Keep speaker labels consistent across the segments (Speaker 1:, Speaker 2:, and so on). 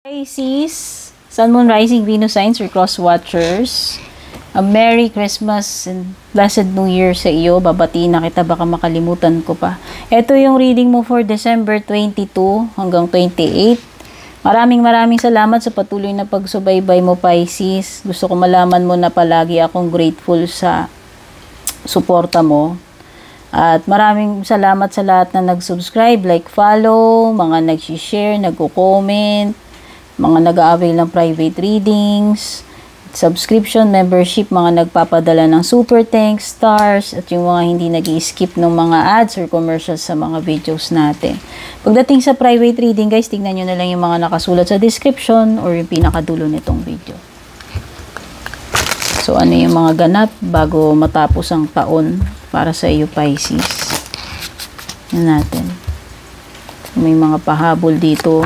Speaker 1: Pisces, Sun, Moon, Rising, Venus signs or cross watchers. A Merry Christmas and Blessed New Year sa iyo. Babatiin na kita, baka makalimutan ko pa. Ito yung reading mo for December 22 hanggang 28. Maraming salamat sa patuloy na pagsubaybay mo, Pisces. Gusto ko malaman mo na palagi akong grateful sa suporta mo. At maraming salamat sa lahat na nag-subscribe, like, follow, mga nag-share, nagko-comment, mga nag-a-avail ng private readings, subscription, membership, mga nagpapadala ng super thanks, stars, at yung mga hindi nag-i-skip ng mga ads or commercials sa mga videos natin. Pagdating sa private reading, guys, tingnan nyo na lang yung mga nakasulat sa description or yung pinakadulo nitong video. So, ano yung mga ganap bago matapos ang taon para sa iyo, Pisces? Yan natin. May mga pahabol dito.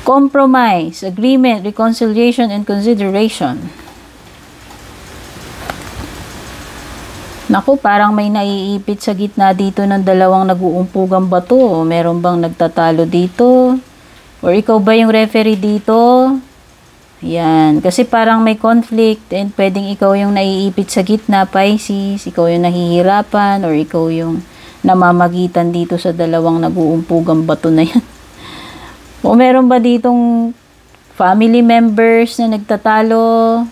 Speaker 1: Compromise, agreement, reconciliation, and consideration. Naku, parang may naiipit sa gitna dito ng dalawang nag-uumpugang bato. Meron bang nagtatalo dito? Or ikaw ba yung referee dito? Yan. Kasi parang may conflict and pwedeng ikaw yung naiipit sa gitna, Pisces. Ikaw yung nahihirapan or ikaw yung namamagitan dito sa dalawang nag-uumpugang bato na yan. O meron ba ditong family members na nagtatalo?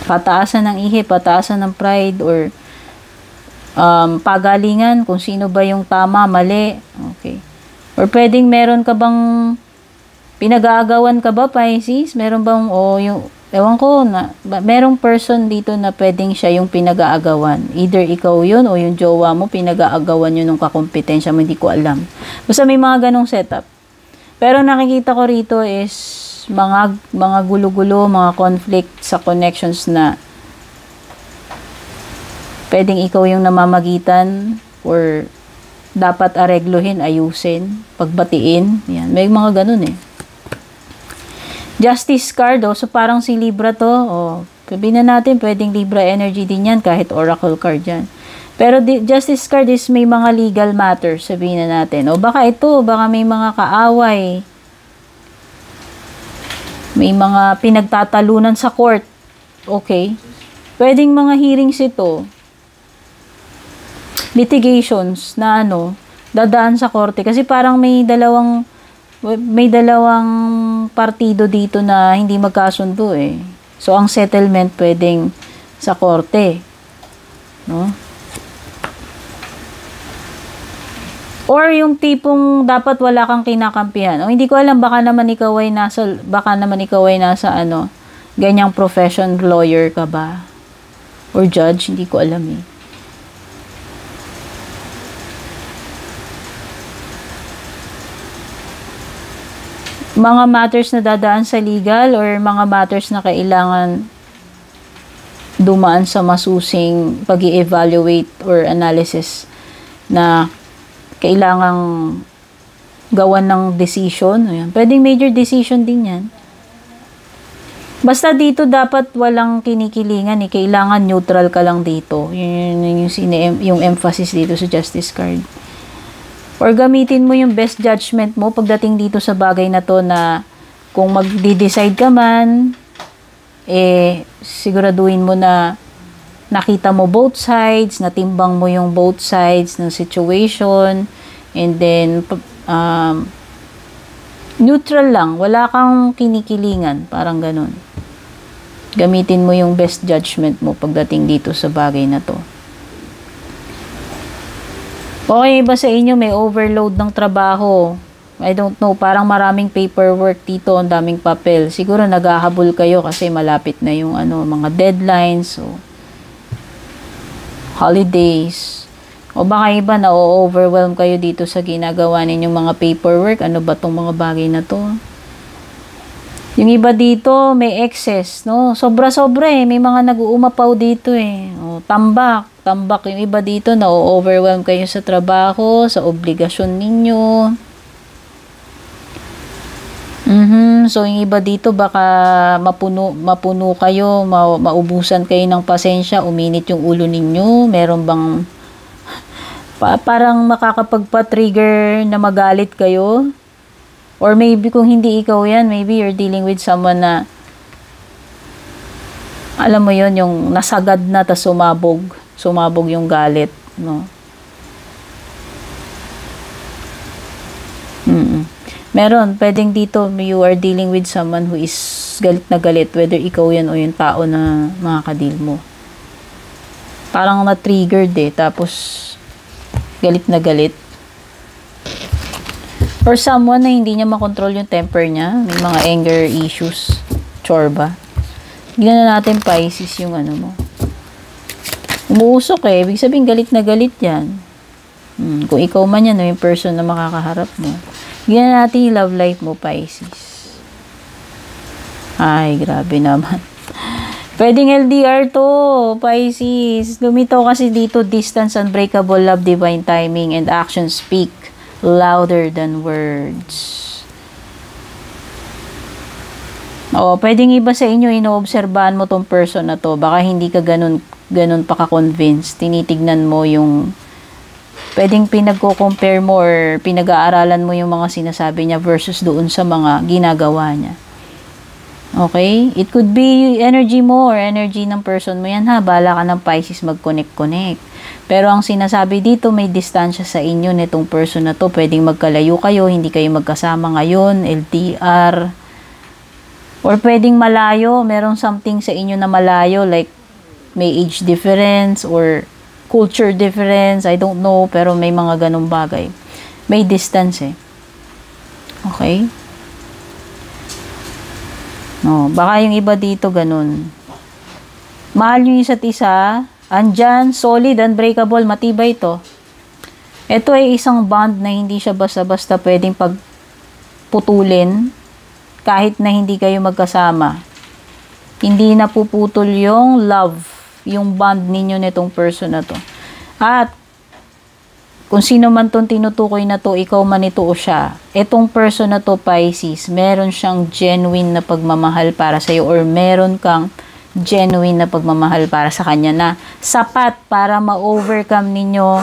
Speaker 1: Pataasan ng ihi, pataasan ng pride, or pagalingan kung sino ba yung tama, mali. Okay. Or pwedeng meron ka bang pinag-aagawan ka ba, Pisces? Meron bang, yung, ewan ko, merong person dito na pwedeng siya yung pinag-aagawan. Either ikaw yun o yung jowa mo, pinag-aagawan yun ng kakompetensya mo, hindi ko alam. Basta may mga ganong setup. Pero nakikita ko rito is mga gulo-gulo, mga conflict sa connections na pwedeng ikaw yung namamagitan or dapat aregluhin, ayusin, pagbatiin. Yan. May mga ganun eh. Justice card, so parang si Libra to. Sabihin na natin, pwedeng Libra energy din yan, kahit oracle card yan. Pero Justice card is may mga legal matters, sabihin na natin. Baka baka may mga kaaway. May mga pinagtatalunan sa court. Okay. Pwedeng mga hearings ito. Litigations na dadaan sa korte. Kasi parang may dalawang partido dito na hindi magkasundo eh. So, ang settlement pwedeng sa korte. No? Or yung tipong dapat wala kang kinakampihan. Hindi ko alam, baka naman ikaw ay nasa ganyang profession, lawyer ka ba? Or judge, hindi ko alam eh. Mga matters na dadaan sa legal or mga matters na kailangan dumaan sa masusing pag-i-evaluate or analysis na kailangang gawan ng decision. Ayan. Pwedeng major decision din yan. Basta dito dapat walang kinikilingan eh. Kailangan neutral ka lang dito. Yun yung emphasis dito sa Justice card. Or gamitin mo yung best judgment mo pagdating dito sa bagay na to, na kung magdi-decide ka man, siguraduhin mo na nakita mo both sides, natimbang mo yung both sides ng situation, and then neutral lang, wala kang kinikilingan, parang ganun. Gamitin mo yung best judgment mo pagdating dito sa bagay na to. Okay ba sa inyo may overload ng trabaho? I don't know, parang maraming paperwork dito, ang daming papel. Siguro naghahabol kayo kasi malapit na yung mga deadlines, so holidays. O baka iba na-overwhelm kayo dito sa ginagawa ninyong mga paperwork. Ano ba tong mga bagay na to? Yung iba dito may excess, no? Sobra-sobra eh. May mga nag-uumapaw dito eh. Tambak yung iba dito, na-overwhelm kayo sa trabaho, sa obligasyon ninyo. So, yung iba dito, baka mapuno kayo, maubusan kayo ng pasensya, uminit yung ulo ninyo. Meron bang parang makakapagpa-trigger na magalit kayo? Or maybe kung hindi ikaw yan, maybe you're dealing with someone na, alam mo yon, yung nasagad na, tas sumabog yung galit, no? Meron, pwedeng dito, you are dealing with someone who is galit na galit, whether ikaw yan o yung tao na makakadil mo. Parang na-triggered tapos galit na galit. Or someone na hindi niya makontrol yung temper niya, may mga anger issues, chorba. Tignan na natin, Pisces, yung ano mo. Umuusok ibig sabihin galit na galit yan. Kung ikaw man yan, yung person na makakaharap mo. Tignan natin yung love life mo, Pisces. Ay, grabe naman. Pwedeng LDR to, Pisces. Lumitaw kasi dito, distance, unbreakable love, divine timing, and actions speak louder than words. Pwedeng iba sa inyo, inoobserbahan mo tong person na to. Baka hindi ka ganun pa ka-convince. Tinitignan mo yung, pwedeng pinagko-compare mo or pinag-aaralan mo yung mga sinasabi niya versus doon sa mga ginagawa niya. Okay? It could be energy mo or energy ng person mo yan, ha. Bala ka ng Pisces mag-connect. Pero ang sinasabi dito, may distansya sa inyo nitong person na to. Pwedeng magkalayo kayo, hindi kayo magkasama ngayon, LDR. Or pwedeng malayo, merong something sa inyo na malayo, like may age difference or culture difference, I don't know, pero may mga ganong bagay. May distance Okay? No, baka yung iba dito ganun. Mahal yung isa't isa, andyan, solid, unbreakable, matibay to. Ito ay isang bond na hindi siya basta-basta pwedeng pagputulin kahit na hindi kayo magkasama. Hindi na puputol yung love, yung bond ninyo nitong person na to. At kung sino man tong tinutukoy na to, ikaw man ito o siya, itong person na to, Pisces, meron siyang genuine na pagmamahal para sa'yo or meron kang genuine na pagmamahal para sa kanya na sapat para ma-overcome ninyo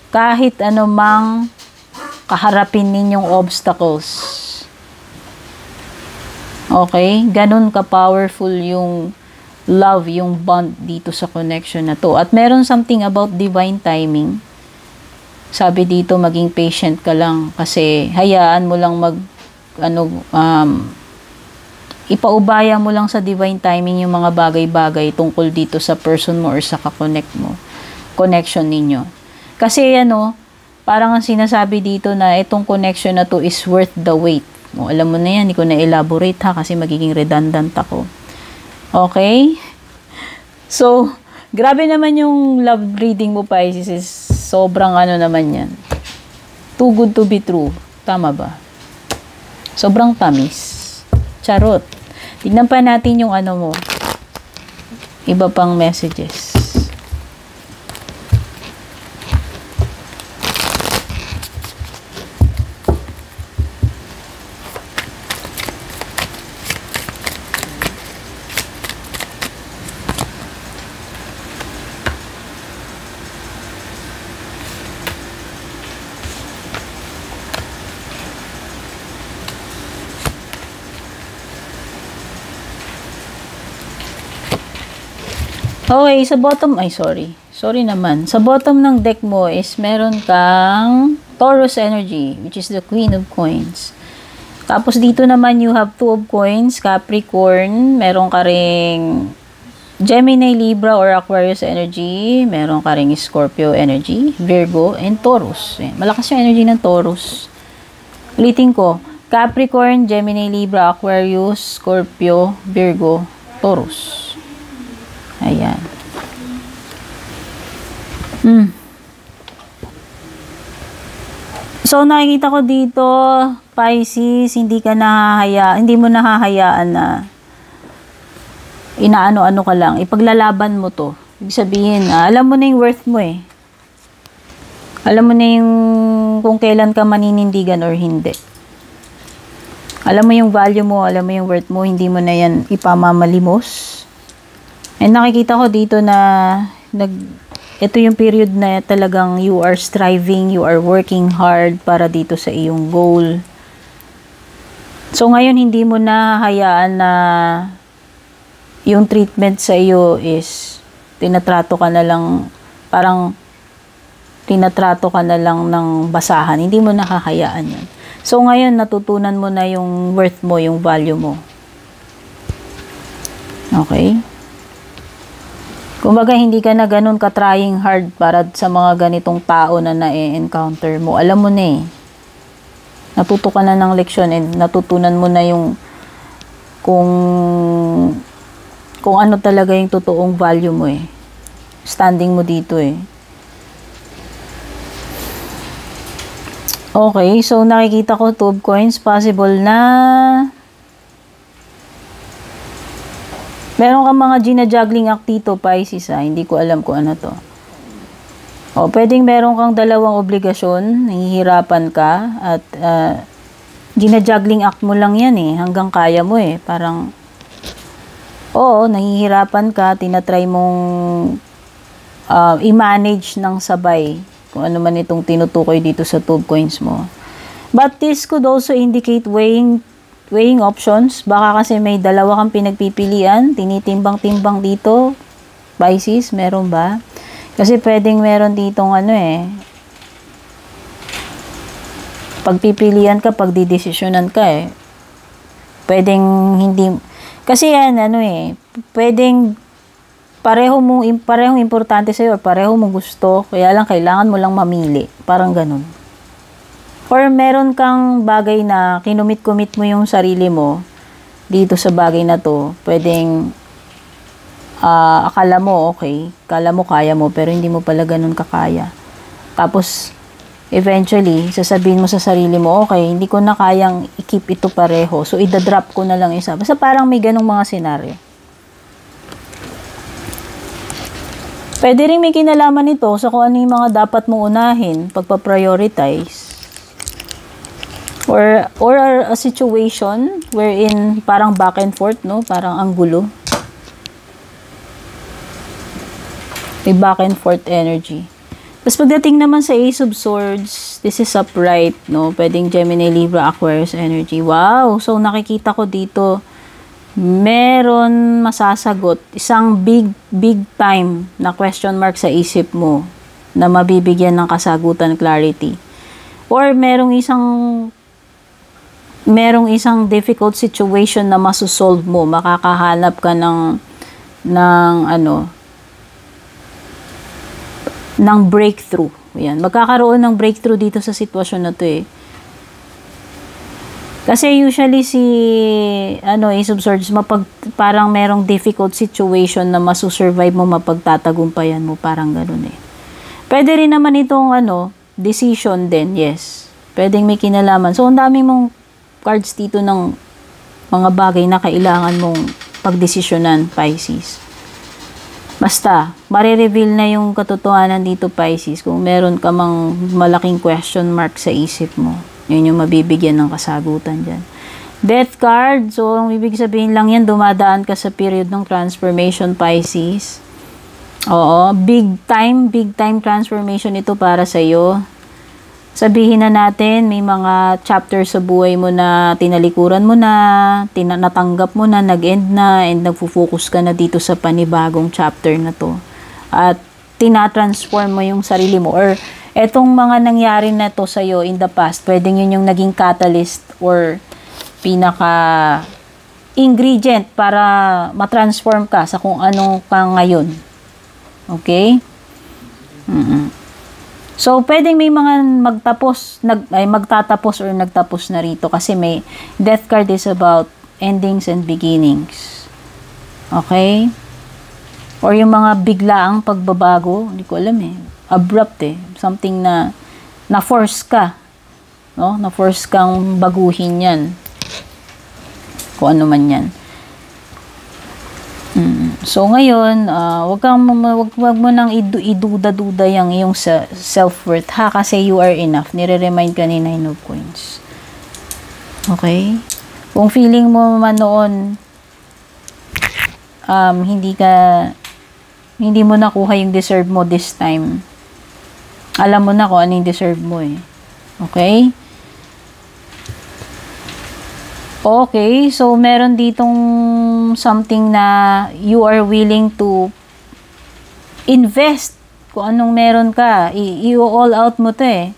Speaker 1: kahit anumang kaharapin ninyong obstacles. Okay? Ganun ka-powerful yung love, yung bond dito sa connection na to. At meron something about divine timing. Sabi dito, maging patient ka lang kasi hayaan mo lang ipaubaya mo lang sa divine timing yung mga bagay-bagay tungkol dito sa person mo or sa ka-connect mo, connection ninyo. Kasi parang ang sinasabi dito na itong connection na to is worth the wait. Alam mo na yan, hindi ko na-elaborate kasi magiging redundant ako. Okay? So, grabe naman yung love reading mo, Pisces. Sobrang naman yan. Too good to be true. Tama ba? Sobrang tamis. Charot. Tignan pa natin yung mo. Iba pang messages. Okay, sa bottom, sorry naman. Sa bottom ng deck mo is meron kang Taurus energy, which is the Queen of Coins. Tapos dito naman you have Two of Coins, Capricorn, meron ka ring Gemini, Libra, or Aquarius energy, meron ka ring Scorpio energy, Virgo, and Taurus. Malakas yung energy ng Taurus. Ulitin ko, Capricorn, Gemini, Libra, Aquarius, Scorpio, Virgo, Taurus. Ayan. So, nakikita ko dito, Pisces, hindi mo nahahayaan na inaano-ano ka lang. Ipaglalaban mo to. Ibig sabihin, alam mo na yung worth mo Alam mo na yung kung kailan ka maninindigan or hindi. Alam mo yung value mo, alam mo yung worth mo, hindi mo na yan ipamamalimos. And nakikita ko dito na ito yung period na talagang you are striving, you are working hard para dito sa iyong goal. So, ngayon, hindi mo na hayaan na yung treatment sa iyo is tinatrato ka na lang, parang tinatrato ka na lang ng basahan. Hindi mo nakahayaan yun. So, ngayon, natutunan mo na yung worth mo, yung value mo. Okay? Kumbaga, hindi ka na ganun ka-trying hard para sa mga ganitong tao na na-encounter mo. Alam mo na eh. Natuto ka na ng leksyon and natutunan mo na yung kung ano talaga yung totoong value mo eh. Standing mo dito eh. Okay, so nakikita ko 2 coins. Possible na meron kang mga gina-juggling act dito, Pisces ha. Hindi ko alam kung ano to. O, pwedeng meron kang dalawang obligasyon, nahihirapan ka, at gina-juggling act mo lang yan eh, hanggang kaya mo eh. Parang, oo, nahihirapan ka, tinatry mong i-manage ng sabay kung ano man itong tinutukoy dito sa 2 coins mo. But this could also indicate weighing options. Baka kasi may dalawa kang pinagpipilian, tinitimbang-timbang dito. Pisces, meron ba? Kasi pwedeng meron ditong ano eh, pagpipilian ka, pagdidesisyonan ka eh. Pwedeng hindi, kasi yan ano eh, pwedeng parehong importante sa'yo, pareho mong gusto, kaya lang kailangan mo lang mamili. Parang ganun. Or meron kang bagay na kinumit-commit mo yung sarili mo dito sa bagay na to. Pwedeng akala mo okay, akala mo kaya mo, pero hindi mo pala ganun kakaya. Tapos, eventually, sasabihin mo sa sarili mo, okay, hindi ko na kayang i-keep ito pareho. So, idadrop ko na lang isa. Basta parang may ganung mga senaryo. Pwede rin may kinalaman nito sa kung ano yung mga dapat mong unahin, pagpa-prioritize. Or a situation wherein parang back and forth, no? Parang ang gulo. May back and forth energy. Tapos pagdating naman sa Ace of Swords, this is upright, no? Pwedeng Gemini, Libra, Aquarius energy. Wow! So nakikita ko dito, meron masasagot, isang big time na question mark sa isip mo na mabibigyan ng kasagutan, clarity. Or merong isang difficult situation na masusolve mo, makakahanap ka ng breakthrough. Yan, magkakaroon ng breakthrough dito sa sitwasyon na to eh. Kasi usually Ace of Swords, parang merong difficult situation na masusurvive mo, mapagtatagumpayan mo, parang ganun eh. Pwede rin naman itong decision din, yes. Pwedeng may kinalaman. So, ang dami mong cards dito ng mga bagay na kailangan mong pagdesisyonan, Pisces. Basta, marireveal na yung katotohanan dito, Pisces, kung meron ka mang malaking question mark sa isip mo. Yun yung mabibigyan ng kasagutan dyan. Death card. So, ang ibig sabihin lang yan, dumadaan ka sa period ng transformation, Pisces. Oo. Big time transformation ito para sa'yo. Sabihin na natin, may mga chapters sa buhay mo na tinalikuran mo na, natanggap mo na, nag-end na, and nagfo-focus ka na dito sa panibagong chapter na to. At tinatransform mo yung sarili mo. Or etong mga nangyari na to sa'yo in the past, pwedeng yun yung naging catalyst or pinaka-ingredient para matransform ka sa kung anong ka ngayon. Okay? So, pwedeng may mga magtatapos or nagtapos na rito kasi may death card is about endings and beginnings. Okay? Or yung mga biglaang pagbabago, hindi ko alam eh. Abrupt eh. Something na na-force ka. No? Na-force kang baguhin yan. Kung ano man yan. So, ngayon, wag mo nang iduda-duda yung iyong self-worth, ha? Kasi you are enough. Nire-remind ka ni Nine of Coins. Okay? Kung feeling mo man noon, hindi mo nakuha yung deserve mo this time. Alam mo na kung ano yung deserve mo eh. Okay? Okay, so meron ditong something na you are willing to invest kung anong meron ka. I-all out mo to eh.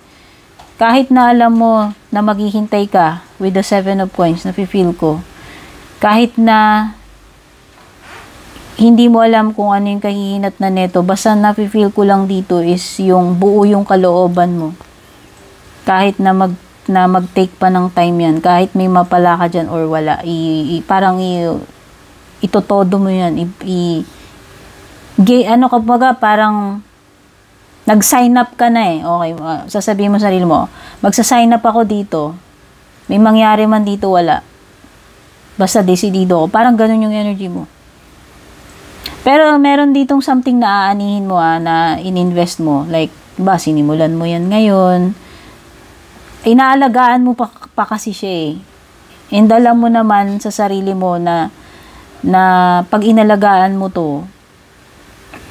Speaker 1: Kahit na alam mo na maghihintay ka with the 7 of coins, nafe-feel ko. Kahit na hindi mo alam kung ano yung kahihinat na neto, basta nafe-feel ko lang dito is yung buo yung kalooban mo. Kahit na mag-take pa ng time yan, kahit may mapala ka dyan or wala, parang itotodo mo yan, kapag parang nag-sign up ka na eh, okay, sasabihin mo sa sarili mo, magsa-sign up ako dito, may mangyari man dito, wala, basta desidido ako, parang ganun yung energy mo. Pero meron ditong something na aanihin mo na ininvest mo, like, diba, sinimulan mo yan ngayon, inaalagaan mo pa kasi siya eh. And alam mo naman sa sarili mo na pag inalagaan mo to,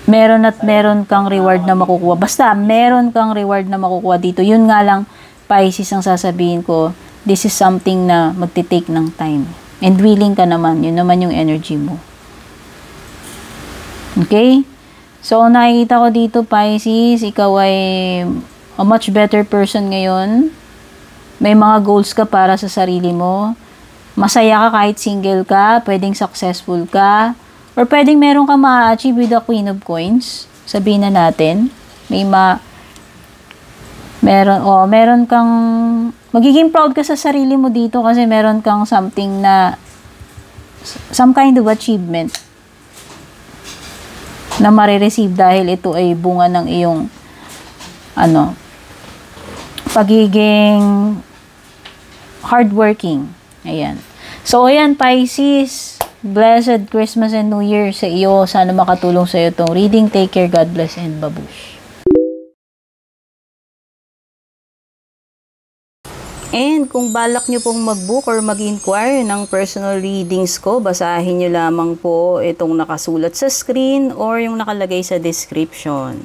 Speaker 1: meron at meron kang reward na makukuha. Basta, meron kang reward na makukuha dito. Yun nga lang, Pisces, ang sasabihin ko, this is something na magti-take ng time. And willing ka naman. Yun naman yung energy mo. Okay? So, nakikita ko dito, Pisces, ikaw ay a much better person ngayon. May mga goals ka para sa sarili mo. Masaya ka kahit single ka. Pwedeng successful ka. Or pwedeng meron ka ma-achieve with the Queen of Coins. Sabihin na natin. Meron kang, magiging proud ka sa sarili mo dito kasi meron kang something na, some kind of achievement na marireceive dahil ito ay bunga ng iyong, pagiging hardworking. Ayan. So, ayan, Pisces. Blessed Christmas and New Year sa iyo. Sana makatulong sa iyo itong reading. Take care. God bless and babush. And kung balak nyo pong mag-book or mag-inquire ng personal readings ko, basahin nyo lamang po itong nakasulat sa screen or yung nakalagay sa description.